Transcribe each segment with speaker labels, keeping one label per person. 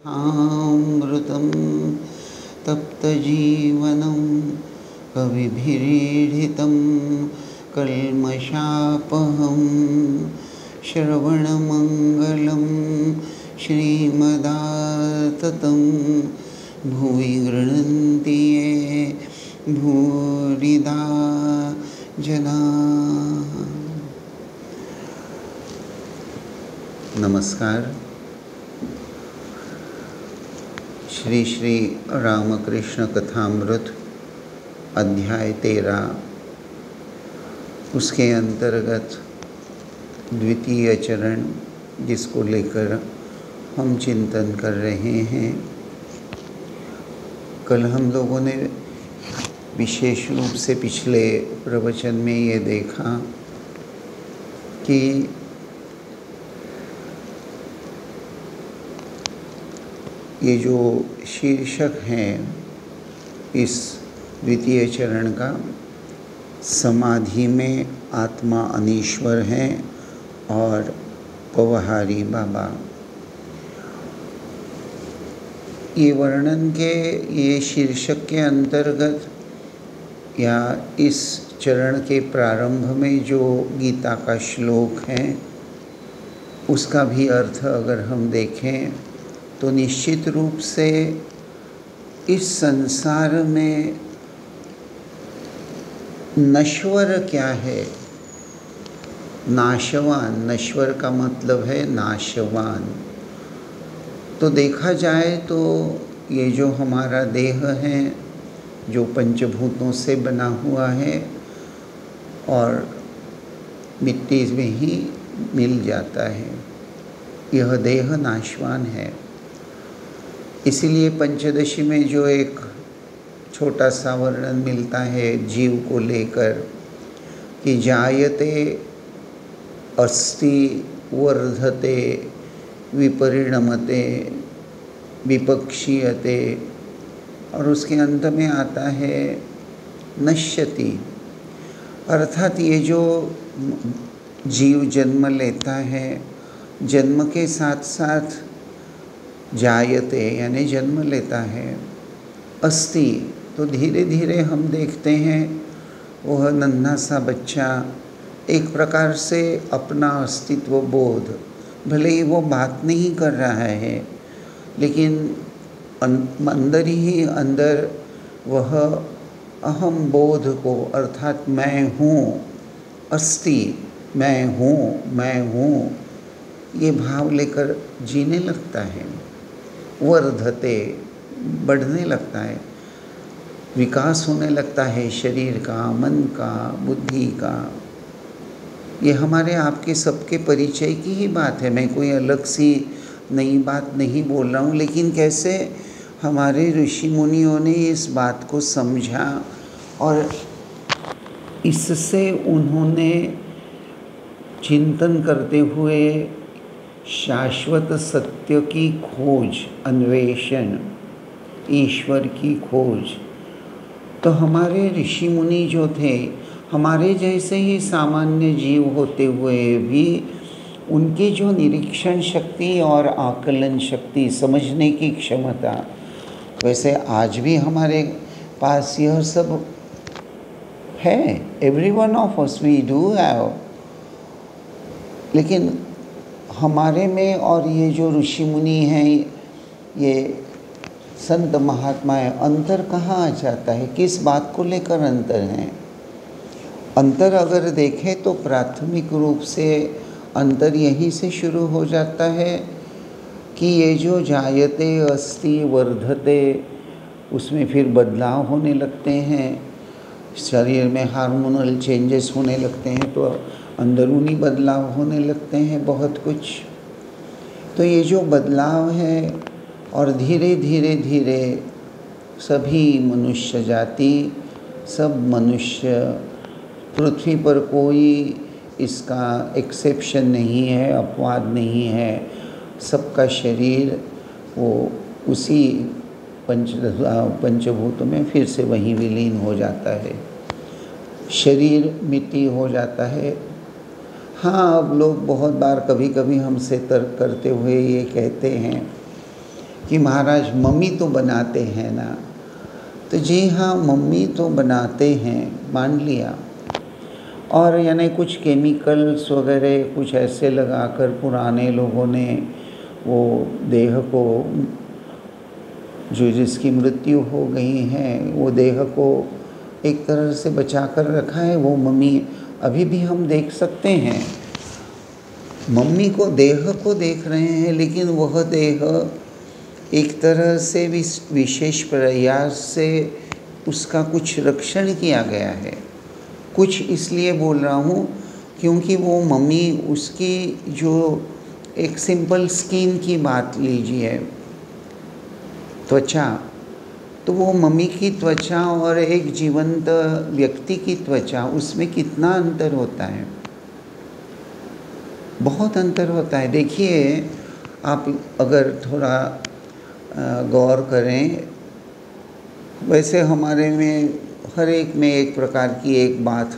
Speaker 1: अमृतं तप्तजीवनं कविभिरीडितं कल्मषापहं श्रवणमङ्गलं श्रीमदाततं भुवि गृह्णन्ति ये भूरिदा जना। नमस्कार। श्री श्री रामकृष्ण कथामृत अध्याय 13, उसके अंतर्गत द्वितीय चरण जिसको लेकर हम चिंतन कर रहे हैं। कल हम लोगों ने विशेष रूप से पिछले प्रवचन में ये देखा कि ये जो शीर्षक हैं इस द्वितीय चरण का, समाधि में आत्मा अनीश्वर है और पवहारी बाबा, ये वर्णन के ये शीर्षक के अंतर्गत या इस चरण के प्रारंभ में जो गीता का श्लोक है उसका भी अर्थ अगर हम देखें तो निश्चित रूप से इस संसार में नश्वर क्या है, नाशवान। नश्वर का मतलब है नाशवान। तो देखा जाए तो ये जो हमारा देह है जो पंचभूतों से बना हुआ है और मिट्टी में ही मिल जाता है, यह देह नाशवान है। इसीलिए पंचदशी में जो एक छोटा सा वर्णन मिलता है जीव को लेकर कि जायते अस्ति वर्धते विपरिणमते विपक्षीयते, और उसके अंत में आता है नश्यति। अर्थात ये जो जीव जन्म लेता है, जन्म के साथ साथ जायते यानी जन्म लेता है, अस्ति तो धीरे धीरे हम देखते हैं वह नन्हा सा बच्चा एक प्रकार से अपना अस्तित्व बोध, भले ही वो बात नहीं कर रहा है लेकिन अंदर ही अंदर वह अहम बोध को, अर्थात मैं हूँ, अस्ति मैं हूँ, ये भाव लेकर जीने लगता है। वर्धते बढ़ने लगता है, विकास होने लगता है शरीर का, मन का, बुद्धि का। ये हमारे आपके सबके परिचय की ही बात है। मैं कोई अलग सी नई बात नहीं बोल रहा हूँ, लेकिन कैसे हमारे ऋषि मुनियों ने इस बात को समझा और इससे उन्होंने चिंतन करते हुए शाश्वत सत्य की खोज, अन्वेषण, ईश्वर की खोज। तो हमारे ऋषि मुनि जो थे, हमारे जैसे ही सामान्य जीव होते हुए भी उनकी जो निरीक्षण शक्ति और आकलन शक्ति, समझने की क्षमता, वैसे आज भी हमारे पास यह सब है। Every one of us we do have. लेकिन हमारे में और ये जो ऋषि मुनि हैं, ये संत महात्माएं, अंतर कहाँ आ जाता है? किस बात को लेकर अंतर है? अंतर अगर देखें तो प्राथमिक रूप से अंतर यहीं से शुरू हो जाता है कि ये जो जायते अस्ति वर्धते, उसमें फिर बदलाव होने लगते हैं, शरीर में हार्मोनल चेंजेस होने लगते हैं, तो अंदरूनी बदलाव होने लगते हैं बहुत कुछ। तो ये जो बदलाव है और धीरे धीरे धीरे सभी मनुष्य जाति, सब मनुष्य, पृथ्वी पर कोई इसका एक्सेप्शन नहीं है, अपवाद नहीं है। सबका शरीर वो उसी पंचभूतों में फिर से वहीं विलीन हो जाता है, शरीर मिट्टी हो जाता है। हाँ, अब लोग बहुत बार कभी कभी हमसे तर्क करते हुए ये कहते हैं कि महाराज मम्मी तो बनाते हैं ना। तो जी हाँ, मम्मी तो बनाते हैं, मान लिया। और यानी कुछ केमिकल्स वगैरह कुछ ऐसे लगाकर पुराने लोगों ने वो देह को, जो जिसकी मृत्यु हो गई है, वो देह को एक तरह से बचा कर रखा है। वो मम्मी अभी भी हम देख सकते हैं। मम्मी को, देह को देख रहे हैं, लेकिन वह देह एक तरह से विशेष प्रयास से उसका कुछ रक्षण किया गया है। कुछ इसलिए बोल रहा हूँ क्योंकि वो मम्मी, उसकी जो एक सिंपल स्किन की बात लीजिए, त्वचा, तो वो मम्मी की त्वचा और एक जीवंत व्यक्ति की त्वचा, उसमें कितना अंतर होता है, बहुत अंतर होता है। देखिए, आप अगर थोड़ा गौर करें, वैसे हमारे में हर एक में एक प्रकार की एक बात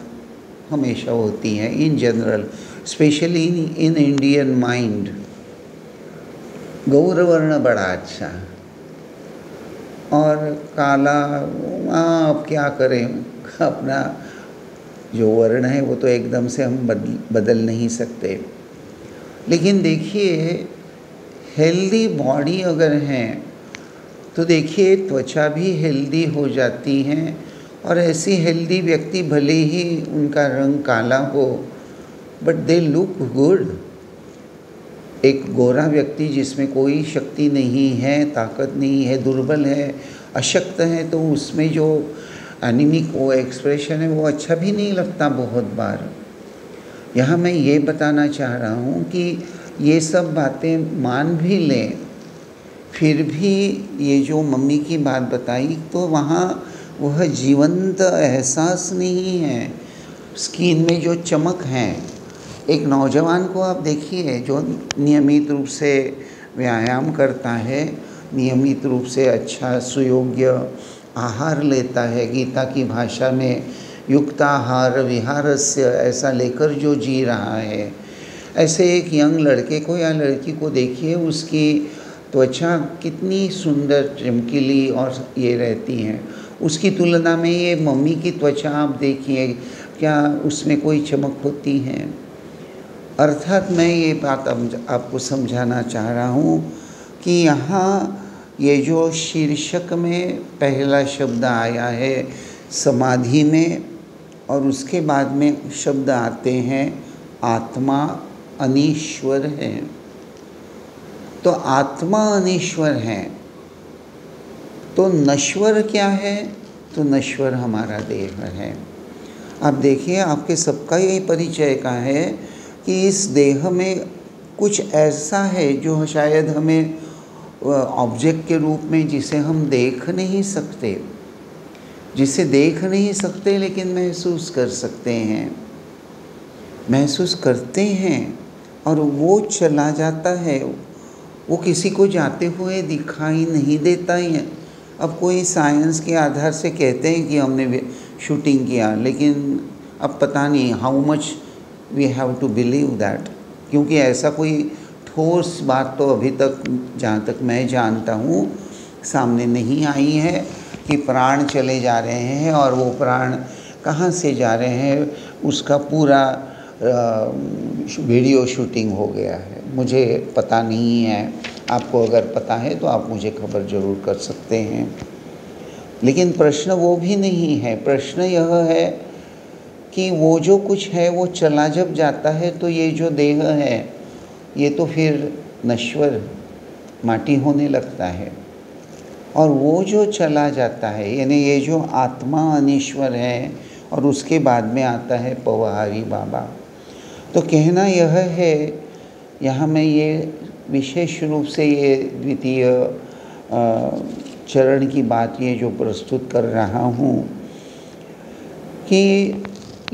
Speaker 1: हमेशा होती है in general, specially in Indian mind. गौरवर्ण बड़ा अच्छा और काला, अब क्या करें, अपना जो वर्ण है वो तो एकदम से हम बदल नहीं सकते। लेकिन देखिए, हेल्दी बॉडी अगर है तो देखिए त्वचा भी हेल्दी हो जाती है। और ऐसी हेल्दी व्यक्ति भले ही उनका रंग काला हो, बट दे लुक गुड। एक गोरा व्यक्ति जिसमें कोई शक्ति नहीं है, ताकत नहीं है, दुर्बल है, अशक्त है, तो उसमें जो एनीमिक वो एक्सप्रेशन है वो अच्छा भी नहीं लगता बहुत बार। यहाँ मैं ये बताना चाह रहा हूँ कि ये सब बातें मान भी लें, फिर भी ये जो मम्मी की बात बताई, तो वहाँ वह जीवंत एहसास नहीं है। स्किन में जो चमक है, एक नौजवान को आप देखिए जो नियमित रूप से व्यायाम करता है, नियमित रूप से अच्छा सुयोग्य आहार लेता है, गीता की भाषा में युक्ताहार विहारस्य ऐसा लेकर जो जी रहा है, ऐसे एक यंग लड़के को या लड़की को देखिए, उसकी त्वचा कितनी सुंदर चमकीली और ये रहती हैं। उसकी तुलना में ये मम्मी की त्वचा आप देखिए, क्या उसमें कोई चमक होती है? अर्थात मैं ये बात आपको समझाना चाह रहा हूँ कि यहाँ ये जो शीर्षक में पहला शब्द आया है समाधि में, और उसके बाद में शब्द आते हैं आत्मा अनीश्वर है। तो आत्मा अनीश्वर है, तो नश्वर क्या है? तो नश्वर हमारा देह है। आप देखिए, आपके सबका यही परिचय का है कि इस देह में कुछ ऐसा है जो शायद हमें ऑब्जेक्ट के रूप में, जिसे हम देख नहीं सकते, लेकिन महसूस कर सकते हैं, महसूस करते हैं, और वो चला जाता है। वो किसी को जाते हुए दिखाई नहीं देता है। अब कोई साइंस के आधार से कहते हैं कि हमने शूटिंग किया, लेकिन अब पता नहीं how much we have to believe that, क्योंकि ऐसा कोई ठोस बात तो अभी तक, जहाँ तक मैं जानता हूँ, सामने नहीं आई है कि प्राण चले जा रहे हैं, और वो प्राण कहाँ से जा रहे हैं उसका पूरा वीडियो शूटिंग हो गया है। मुझे पता नहीं है, आपको अगर पता है तो आप मुझे खबर ज़रूर कर सकते हैं। लेकिन प्रश्न वो भी नहीं है। प्रश्न यह है कि वो जो कुछ है वो चला जब जाता है, तो ये जो देह है ये तो फिर नश्वर, माटी होने लगता है। और वो जो चला जाता है, यानी ये जो आत्मा अनीश्वर है, और उसके बाद में आता है पवहारी बाबा। तो कहना यह है, यहाँ मैं ये विशेष रूप से ये द्वितीय चरण की बात ये जो प्रस्तुत कर रहा हूँ कि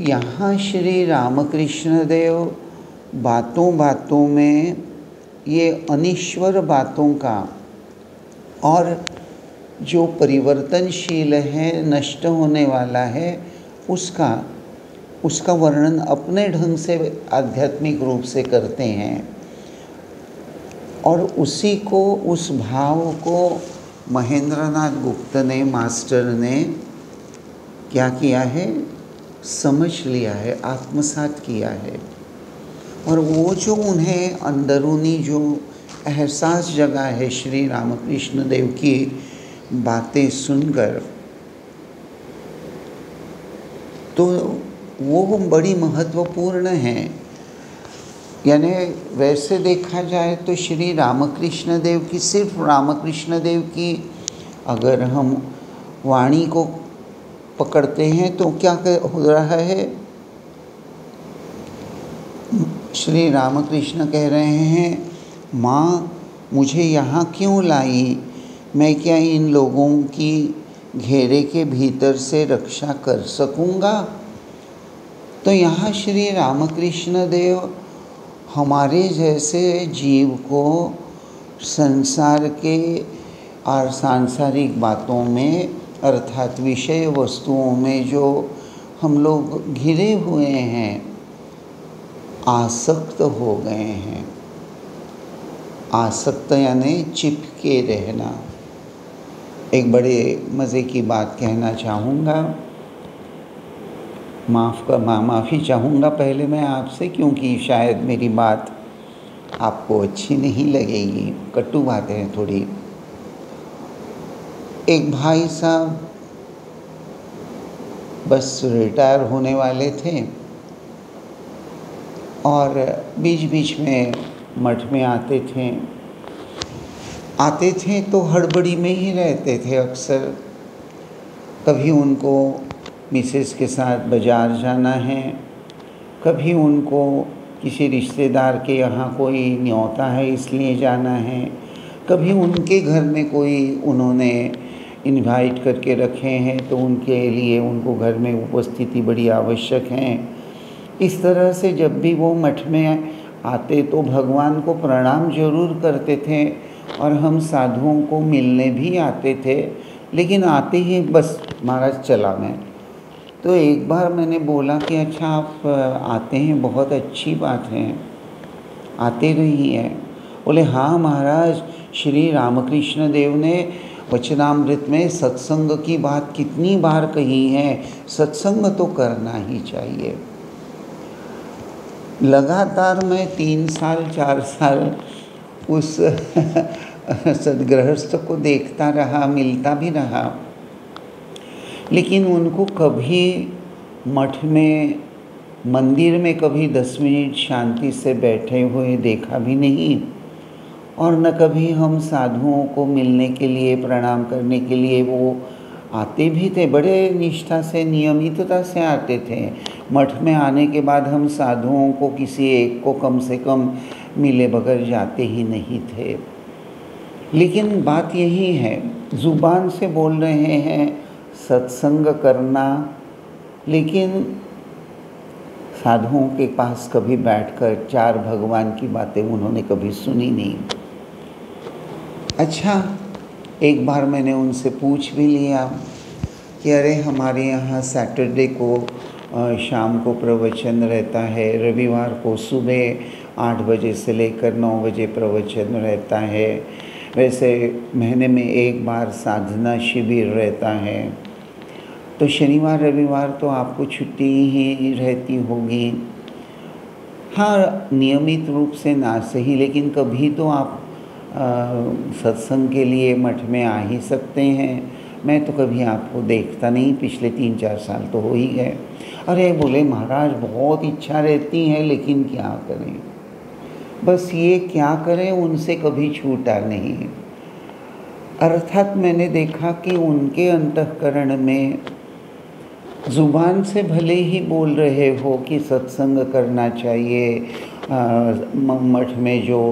Speaker 1: यहाँ श्री रामकृष्ण देव बातों बातों में ये अनीश्वर बातों का और जो परिवर्तनशील है, नष्ट होने वाला है, उसका वर्णन अपने ढंग से आध्यात्मिक रूप से करते हैं। और उसी को, उस भाव को महेंद्रनाथ गुप्त ने, मास्टर ने क्या किया है, समझ लिया है, आत्मसात किया है। और वो जो उन्हें अंदरूनी जो एहसास जगा है श्री रामकृष्ण देव की बातें सुनकर, तो वो बड़ी महत्वपूर्ण है। यानी वैसे देखा जाए तो श्री रामकृष्ण देव की, सिर्फ रामकृष्ण देव की अगर हम वाणी को पकड़ते हैं तो क्या हो रहा है, श्री रामकृष्ण कह रहे हैं, माँ मुझे यहाँ क्यों लाई, मैं क्या इन लोगों की घेरे के भीतर से रक्षा कर सकूँगा। तो यहाँ श्री रामकृष्ण देव हमारे जैसे जीव को संसार के और सांसारिक बातों में, अर्थात विषय वस्तुओं में जो हम लोग घिरे हुए हैं, आसक्त हो गए हैं। आसक्त यानी चिपके रहना। एक बड़े मज़े की बात कहना चाहूँगा, माफ़ी चाहूँगा पहले मैं आपसे, क्योंकि शायद मेरी बात आपको अच्छी नहीं लगेगी, कटु बातें हैं थोड़ी। एक भाई साहब बस रिटायर होने वाले थे और बीच बीच में मठ में आते थे तो हड़बड़ी में ही रहते थे अक्सर। कभी उनको मिसेस के साथ बाज़ार जाना है, कभी उनको किसी रिश्तेदार के यहाँ कोई न्योता है इसलिए जाना है, कभी उनके घर में कोई उन्होंने इनवाइट करके रखे हैं तो उनके लिए उनको घर में उपस्थिति बड़ी आवश्यक है। इस तरह से जब भी वो मठ में आते तो भगवान को प्रणाम जरूर करते थे और हम साधुओं को मिलने भी आते थे, लेकिन आते ही बस महाराज चला मैं। तो एक बार मैंने बोला कि अच्छा आप आते हैं, बहुत अच्छी बात है, आते रहिए। बोले हाँ महाराज, श्री रामकृष्ण देव ने वचनामृत में सत्संग की बात कितनी बार कही है, सत्संग तो करना ही चाहिए। लगातार मैं 3 साल 4 साल उस सद्गृहस्थ को देखता रहा, मिलता भी रहा, लेकिन उनको कभी मठ में, मंदिर में कभी 10 मिनट शांति से बैठे हुए देखा भी नहीं। और न कभी हम साधुओं को मिलने के लिए, प्रणाम करने के लिए वो आते भी थे, बड़े निष्ठा से, नियमितता से आते थे। मठ में आने के बाद हम साधुओं को किसी एक को कम से कम मिले बगैर जाते ही नहीं थे। लेकिन बात यही है, ज़ुबान से बोल रहे हैं सत्संग करना, लेकिन साधुओं के पास कभी बैठकर 4 भगवान की बातें उन्होंने कभी सुनी नहीं। अच्छा, एक बार मैंने उनसे पूछ भी लिया कि अरे हमारे यहाँ सैटरडे को शाम को प्रवचन रहता है, रविवार को सुबह 8 बजे से लेकर 9 बजे प्रवचन रहता है, वैसे महीने में एक बार साधना शिविर रहता है, तो शनिवार रविवार तो आपको छुट्टी ही रहती होगी। हाँ, नियमित रूप से ना सही, लेकिन कभी तो आप सत्संग के लिए मठ में आ ही सकते हैं। मैं तो कभी आपको देखता नहीं, पिछले 3-4 साल तो हो ही गए। अरे बोले महाराज बहुत इच्छा रहती है, लेकिन क्या करें, बस ये क्या करें, उनसे कभी छूटा नहीं। अर्थात मैंने देखा कि उनके अंतःकरण में ज़ुबान से भले ही बोल रहे हो कि सत्संग करना चाहिए, मठ में जो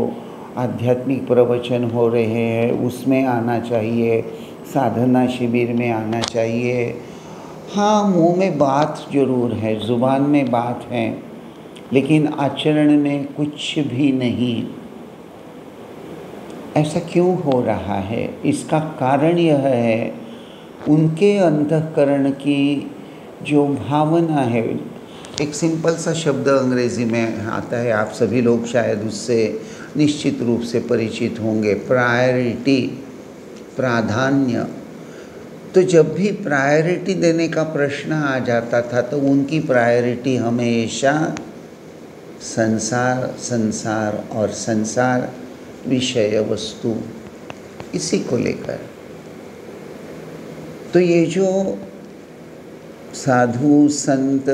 Speaker 1: आध्यात्मिक प्रवचन हो रहे हैं उसमें आना चाहिए, साधना शिविर में आना चाहिए, हाँ मुंह में बात ज़रूर है, ज़ुबान में बात है, लेकिन आचरण में कुछ भी नहीं। ऐसा क्यों हो रहा है? इसका कारण यह है, उनके अंतःकरण की जो भावना है, एक सिंपल सा शब्द अंग्रेज़ी में आता है, आप सभी लोग शायद उससे निश्चित रूप से परिचित होंगे। प्रायोरिटी, प्राधान्य। तो जब भी प्रायोरिटी देने का प्रश्न आ जाता था तो उनकी प्रायोरिटी हमेशा संसार, संसार और संसार, विषय वस्तु, इसी को लेकर। तो ये जो साधु संत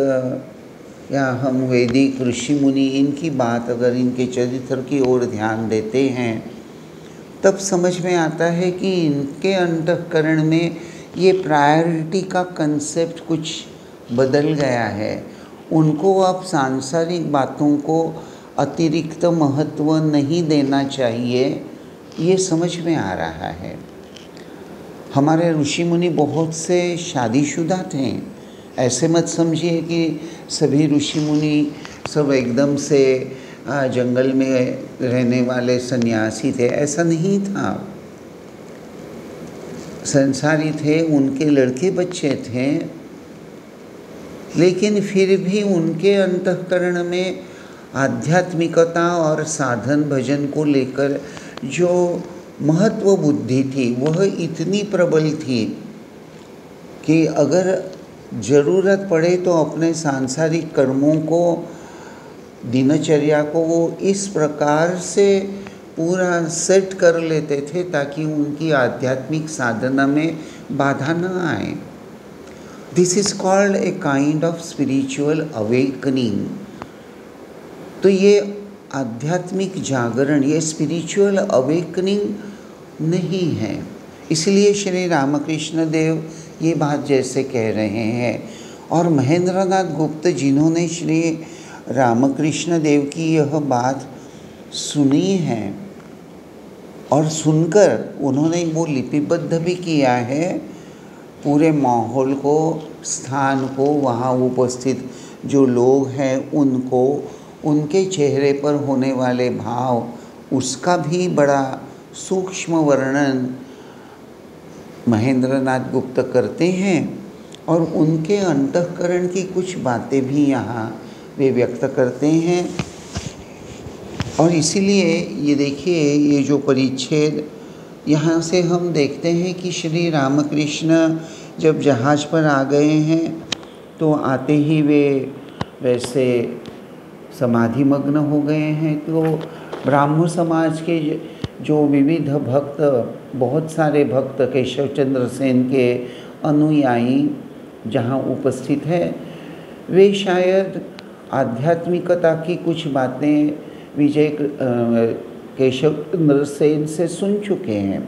Speaker 1: या हम वैदिक ऋषि मुनि, इनकी बात अगर इनके चरित्र की ओर ध्यान देते हैं तब समझ में आता है कि इनके अंतःकरण में ये प्रायोरिटी का कंसेप्ट कुछ बदल गया है। उनको अब सांसारिक बातों को अतिरिक्त महत्व नहीं देना चाहिए, ये समझ में आ रहा है। हमारे ऋषि मुनि बहुत से शादीशुदा थे। ऐसे मत समझिए कि सभी ऋषि मुनि सब एकदम से जंगल में रहने वाले सन्यासी थे, ऐसा नहीं था। संसारी थे, उनके लड़के बच्चे थे, लेकिन फिर भी उनके अंतःकरण में आध्यात्मिकता और साधन भजन को लेकर जो महत्व बुद्धि थी वह इतनी प्रबल थी कि अगर ज़रूरत पड़े तो अपने सांसारिक कर्मों को, दिनचर्या को वो इस प्रकार से पूरा सेट कर लेते थे ताकि उनकी आध्यात्मिक साधना में बाधा न आए। This is called a kind of spiritual awakening. तो ये आध्यात्मिक जागरण, ये स्पिरिचुअल अवेकनिंग नहीं है। इसलिए श्री रामकृष्ण देव ये बात जैसे कह रहे हैं, और महेंद्रनाथ गुप्त जिन्होंने श्री रामकृष्ण देव की यह बात सुनी है और सुनकर उन्होंने वो लिपिबद्ध भी किया है, पूरे माहौल को, स्थान को, वहाँ उपस्थित जो लोग हैं उनको, उनके चेहरे पर होने वाले भाव, उसका भी बड़ा सूक्ष्म वर्णन महेंद्रनाथ गुप्त करते हैं और उनके अंतःकरण की कुछ बातें भी यहाँ वे व्यक्त करते हैं। और इसीलिए ये देखिए, ये जो परिच्छेद यहाँ से हम देखते हैं कि श्री रामकृष्ण जब जहाज़ पर आ गए हैं तो आते ही वे वैसे समाधि मग्न हो गए हैं। तो ब्राह्मण समाज के जो विविध भक्त, बहुत सारे भक्त केशव चंद्र सेन के अनुयायी जहाँ उपस्थित हैं, वे शायद आध्यात्मिकता की कुछ बातें विजय केशव चंद्र सेन से सुन चुके हैं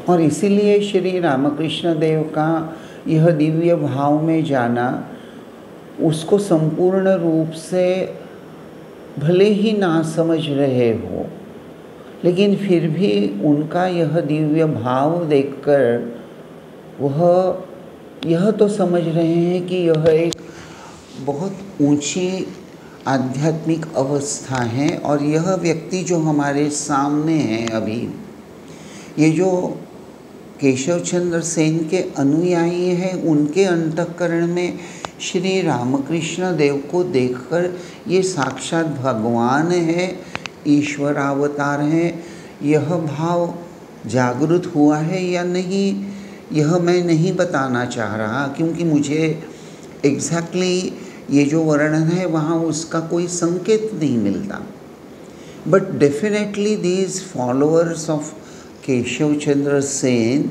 Speaker 1: और इसीलिए श्री रामकृष्ण देव का यह दिव्य भाव में जाना उसको संपूर्ण रूप से भले ही ना समझ रहे हो, लेकिन फिर भी उनका यह दिव्य भाव देखकर वह यह तो समझ रहे हैं कि यह एक बहुत ऊंची आध्यात्मिक अवस्था है। और यह व्यक्ति जो हमारे सामने है अभी, ये जो केशव चंद्र सेन के अनुयायी हैं, उनके अंतःकरण में श्री रामकृष्ण देव को देखकर ये साक्षात भगवान है, ईश्वर अवतार हैं, यह भाव जागृत हुआ है या नहीं, यह मैं नहीं बताना चाह रहा, क्योंकि मुझे एग्जैक्टली ये जो वर्णन है वहाँ उसका कोई संकेत नहीं मिलता। But definitely these followers of Keshav Chandra Sen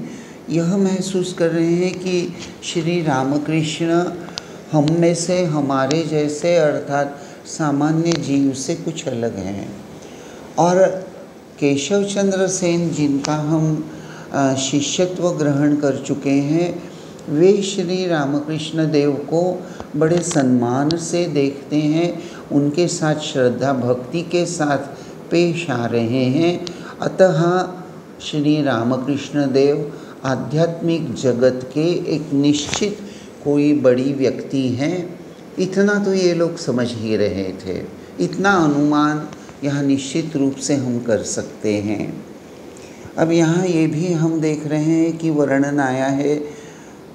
Speaker 1: यह महसूस कर रहे हैं कि श्री रामकृष्ण हम में से, हमारे जैसे, अर्थात सामान्य जीव से कुछ अलग हैं। और केशव चंद्र सेन जिनका हम शिष्यत्व ग्रहण कर चुके हैं, वे श्री रामकृष्ण देव को बड़े सम्मान से देखते हैं, उनके साथ श्रद्धा भक्ति के साथ पेश आ रहे हैं। अतः श्री रामकृष्ण देव आध्यात्मिक जगत के एक निश्चित कोई बड़ी व्यक्ति हैं, इतना तो ये लोग समझ ही रहे थे। इतना अनुमान यहाँ निश्चित रूप से हम कर सकते हैं। अब यहाँ ये भी हम देख रहे हैं कि वर्णन आया है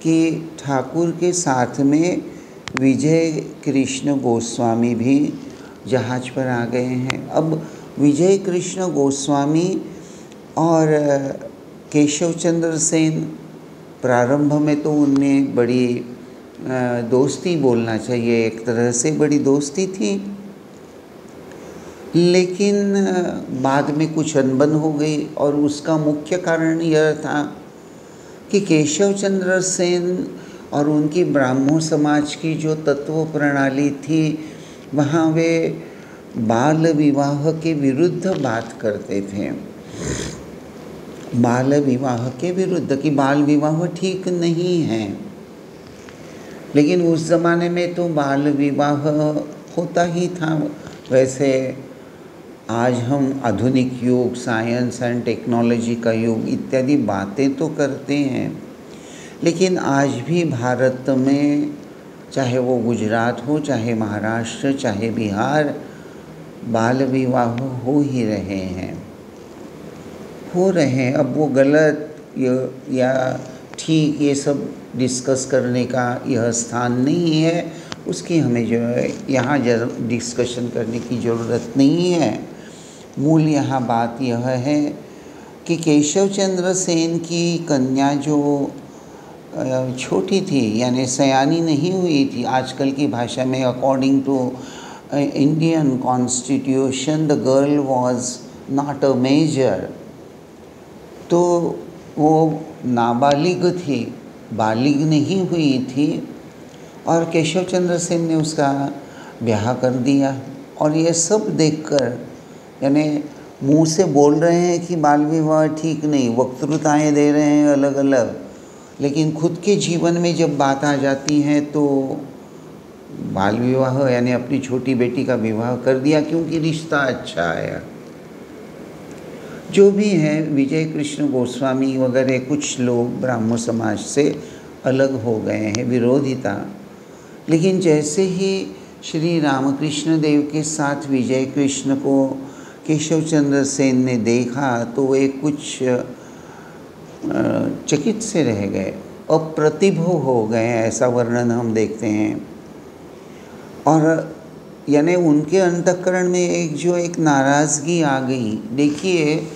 Speaker 1: कि ठाकुर के साथ में विजय कृष्ण गोस्वामी भी जहाज पर आ गए हैं। अब विजय कृष्ण गोस्वामी और केशव चंद्र सेन, प्रारंभ में तो उनमें बड़ी दोस्ती बोलना चाहिए, एक तरह से बड़ी दोस्ती थी, लेकिन बाद में कुछ अनबन हो गई। और उसका मुख्य कारण यह था कि केशव चंद्र सेन और उनकी ब्राह्मो समाज की जो तत्व प्रणाली थी, वहाँ वे बाल विवाह के विरुद्ध बात करते थे। बाल विवाह के विरुद्ध, कि बाल विवाह ठीक नहीं है। लेकिन उस ज़माने में तो बाल विवाह होता ही था। वैसे आज हम आधुनिक युग, साइंस एंड टेक्नोलॉजी का युग इत्यादि बातें तो करते हैं, लेकिन आज भी भारत में, चाहे वो गुजरात हो, चाहे महाराष्ट्र, चाहे बिहार, बाल विवाह हो ही रहे हैं, हो रहे हैं। अब वो गलत या ठीक, ये सब डिस्कस करने का यह स्थान नहीं है, उसकी हमें जो है यहाँ डिस्कशन करने की ज़रूरत नहीं है। मूल यहाँ बात यह है कि केशव चंद्र सेन की कन्या जो छोटी थी, यानी सयानी नहीं हुई थी, आजकल की भाषा में according to Indian constitution the girl was not a major, तो वो नाबालिग थी, बालिग नहीं हुई थी, और केशव चंद्र सेन ने उसका ब्याह कर दिया। और ये सब देखकर, यानी मुंह से बोल रहे हैं कि बाल विवाह ठीक नहीं, वक्तृताएँ दे रहे हैं अलग अलग, लेकिन खुद के जीवन में जब बात आ जाती है तो बाल विवाह, यानी अपनी छोटी बेटी का विवाह कर दिया क्योंकि रिश्ता अच्छा आया। जो भी है, विजय कृष्ण गोस्वामी वगैरह कुछ लोग ब्राह्मण समाज से अलग हो गए हैं, विरोधी था। लेकिन जैसे ही श्री रामकृष्ण देव के साथ विजय कृष्ण को केशव चंद्र सेन ने देखा तो वे कुछ चकित से रह गए, अप्रतिभ हो गए, ऐसा वर्णन हम देखते हैं। और यानी उनके अंतःकरण में एक नाराज़गी आ गई। देखिए,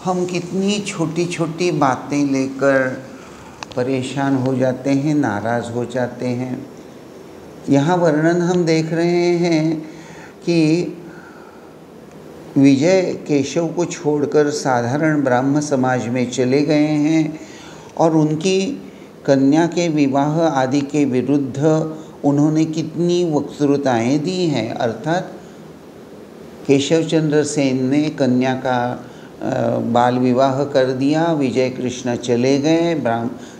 Speaker 1: हम कितनी छोटी छोटी बातें लेकर परेशान हो जाते हैं, नाराज़ हो जाते हैं। यहाँ वर्णन हम देख रहे हैं कि विजय केशव को छोड़कर साधारण ब्राह्म समाज में चले गए हैं और उनकी कन्या के विवाह आदि के विरुद्ध उन्होंने कितनी वक्तृताएँ दी हैं। अर्थात केशव चंद्र सेन ने कन्या का बाल विवाह कर दिया, विजय कृष्ण चले गए,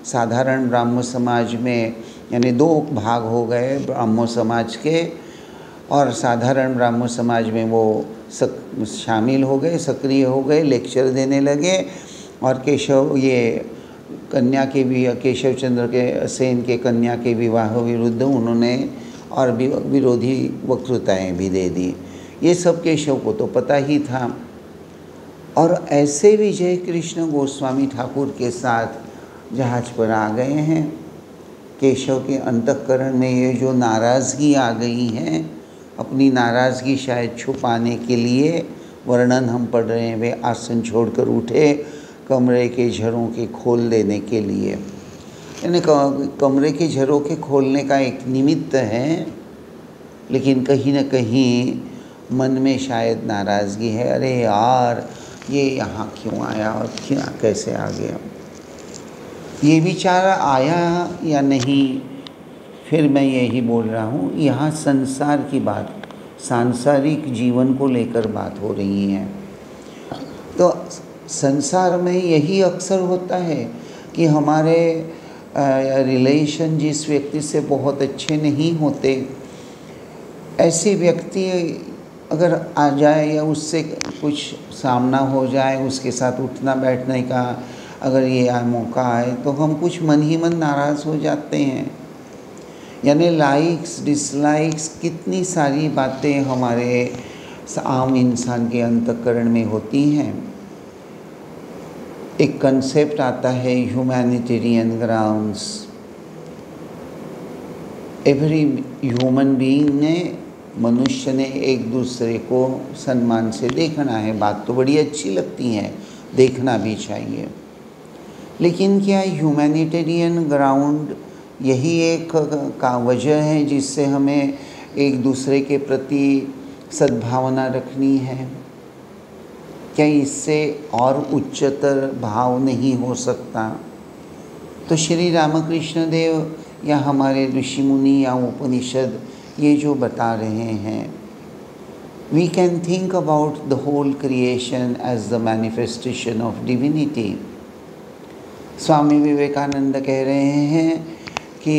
Speaker 1: साधारण ब्राह्म समाज में, यानी दो भाग हो गए ब्राह्मो समाज के, और साधारण ब्राह्मण समाज में वो शामिल हो गए, सक्रिय हो गए, लेक्चर देने लगे। और केशव चंद्र के सेन के कन्या के विवाह विरुद्ध उन्होंने और विरोधी वक्तृताएँ भी दे दी। ये सब केशव को तो पता ही था। और ऐसे विजय कृष्ण गोस्वामी ठाकुर के साथ जहाज पर आ गए हैं। केशव के अंतःकरण में ये जो नाराज़गी आ गई है, अपनी नाराज़गी शायद छुपाने के लिए वर्णन हम पढ़ रहे हैं, वे आसन छोड़कर उठे कमरे के झरोखे खोल देने के लिए। यानी कमरे के झरोखे खोलने का एक निमित्त है, लेकिन कहीं न कहीं मन में शायद नाराज़गी है, अरे यार ये यहाँ क्यों आया और कैसे आ गया। ये विचार आया या नहीं, फिर मैं यही बोल रहा हूँ, यहाँ संसार की बात, सांसारिक जीवन को लेकर बात हो रही है। तो संसार में यही अक्सर होता है कि हमारे रिलेशन जिस व्यक्ति से बहुत अच्छे नहीं होते, ऐसे व्यक्ति अगर आ जाए या उससे कुछ सामना हो जाए, उसके साथ उठना बैठने का अगर ये मौका आए, तो हम कुछ मन ही मन नाराज़ हो जाते हैं। यानी लाइक्स डिसलाइक्स, कितनी सारी बातें हमारे आम इंसान के अंतःकरण में होती हैं। एक कंसेप्ट आता है humanitarian grounds. Every human being ने मनुष्य ने एक दूसरे को सम्मान से देखना है। बात तो बड़ी अच्छी लगती है, देखना भी चाहिए, लेकिन क्या ह्यूमैनिटेरियन ग्राउंड यही एक का वजह है जिससे हमें एक दूसरे के प्रति सद्भावना रखनी है? क्या इससे और उच्चतर भाव नहीं हो सकता? तो श्री रामकृष्ण देव या हमारे ऋषि मुनि या उपनिषद ये जो बता रहे हैं, we can think about the whole creation as the manifestation of divinity. Swami Vivekananda कह रहे हैं कि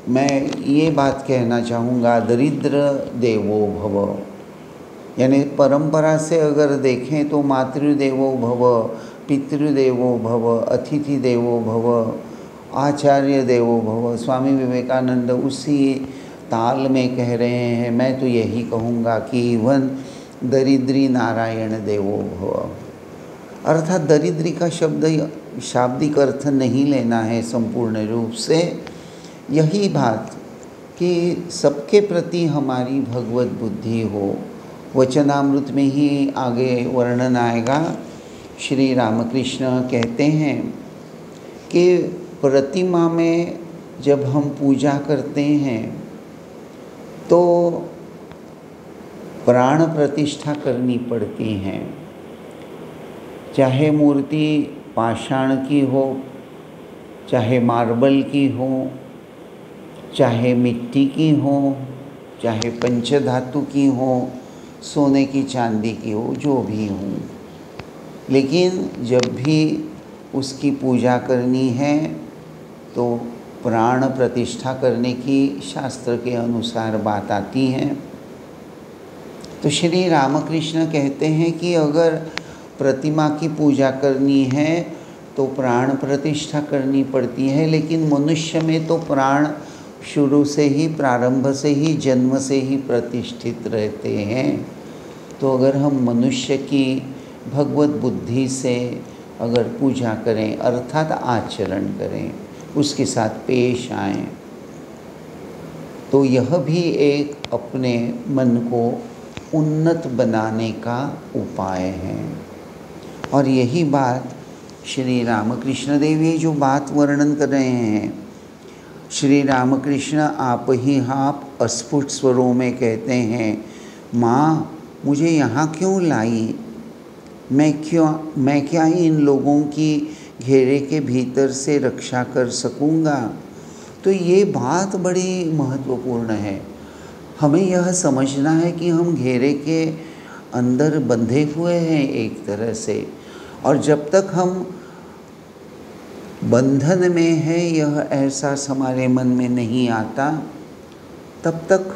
Speaker 1: मैं ये बात कहना चाहूँगा, दरिद्र देवो भव, यानी परंपरा से अगर देखें तो मातृदेवो भव, पितृदेवो भव, अतिथि देवो भव, आचार्य देवो भव। स्वामी विवेकानंद उसी ताल में कह रहे हैं। मैं तो यही कहूँगा कि इवन दरिद्री नारायण देवो भव, अर्थात दरिद्री का शब्द शाब्दिक अर्थ नहीं लेना है संपूर्ण रूप से। यही बात कि सबके प्रति हमारी भगवत बुद्धि हो। वचनामृत में ही आगे वर्णन आएगा। श्री रामकृष्ण कहते हैं कि प्रतिमा में जब हम पूजा करते हैं तो प्राण प्रतिष्ठा करनी पड़ती है। चाहे मूर्ति पाषाण की हो, चाहे मार्बल की हो, चाहे मिट्टी की हो, चाहे पंचधातु की हो, सोने की चांदी की हो, जो भी हो, लेकिन जब भी उसकी पूजा करनी है तो प्राण प्रतिष्ठा करने की शास्त्र के अनुसार बात आती है। तो श्री रामकृष्ण कहते हैं कि अगर प्रतिमा की पूजा करनी है तो प्राण प्रतिष्ठा करनी पड़ती है, लेकिन मनुष्य में तो प्राण शुरू से ही, प्रारंभ से ही, जन्म से ही प्रतिष्ठित रहते हैं। तो अगर हम मनुष्य की भगवत बुद्धि से अगर पूजा करें, अर्थात आचरण करें, उसके साथ पेश आएं, तो यह भी एक अपने मन को उन्नत बनाने का उपाय है। और यही बात श्री रामकृष्ण देव ये जो बात वर्णन कर रहे हैं, श्री रामकृष्ण आप ही आप अस्फुट स्वरों में कहते हैं, माँ मुझे यहाँ क्यों लाई? मैं क्या इन लोगों की घेरे के भीतर से रक्षा कर सकूँगा? तो ये बात बड़ी महत्वपूर्ण है। हमें यह समझना है कि हम घेरे के अंदर बंधे हुए हैं एक तरह से, और जब तक हम बंधन में है यह एहसास हमारे मन में नहीं आता, तब तक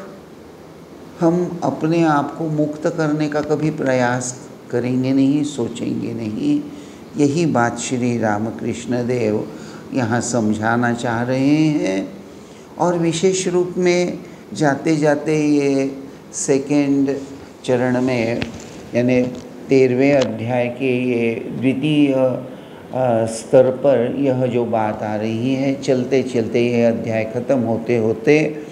Speaker 1: हम अपने आप को मुक्त करने का कभी प्रयास करेंगे नहीं, सोचेंगे नहीं। यही बात श्री रामकृष्ण देव यहाँ समझाना चाह रहे हैं। और विशेष रूप में जाते जाते ये सेकेंड चरण में, यानी 13वें अध्याय के ये द्वितीय स्तर पर यह जो बात आ रही है, चलते चलते ये अध्याय ख़त्म होते होते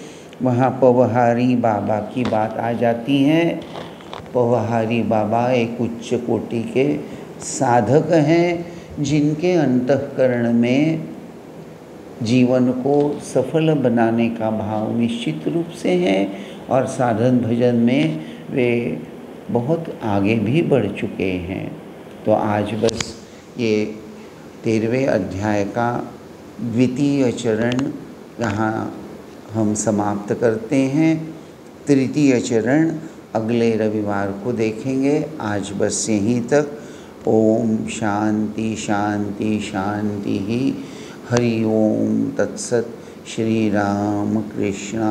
Speaker 1: वहाँ पवहारी बाबा की बात आ जाती है। पवहारी बाबा एक उच्च कोटि के साधक हैं जिनके अंतःकरण में जीवन को सफल बनाने का भाव निश्चित रूप से है, और साधन भजन में वे बहुत आगे भी बढ़ चुके हैं। तो आज बस ये 13वें अध्याय का द्वितीय चरण यहाँ हम समाप्त करते हैं। तृतीय चरण अगले रविवार को देखेंगे। आज बस यहीं तक। ओम शांति शांति शांति ही। हरि ओम तत्सत। श्री राम कृष्णार्पणमस्तु।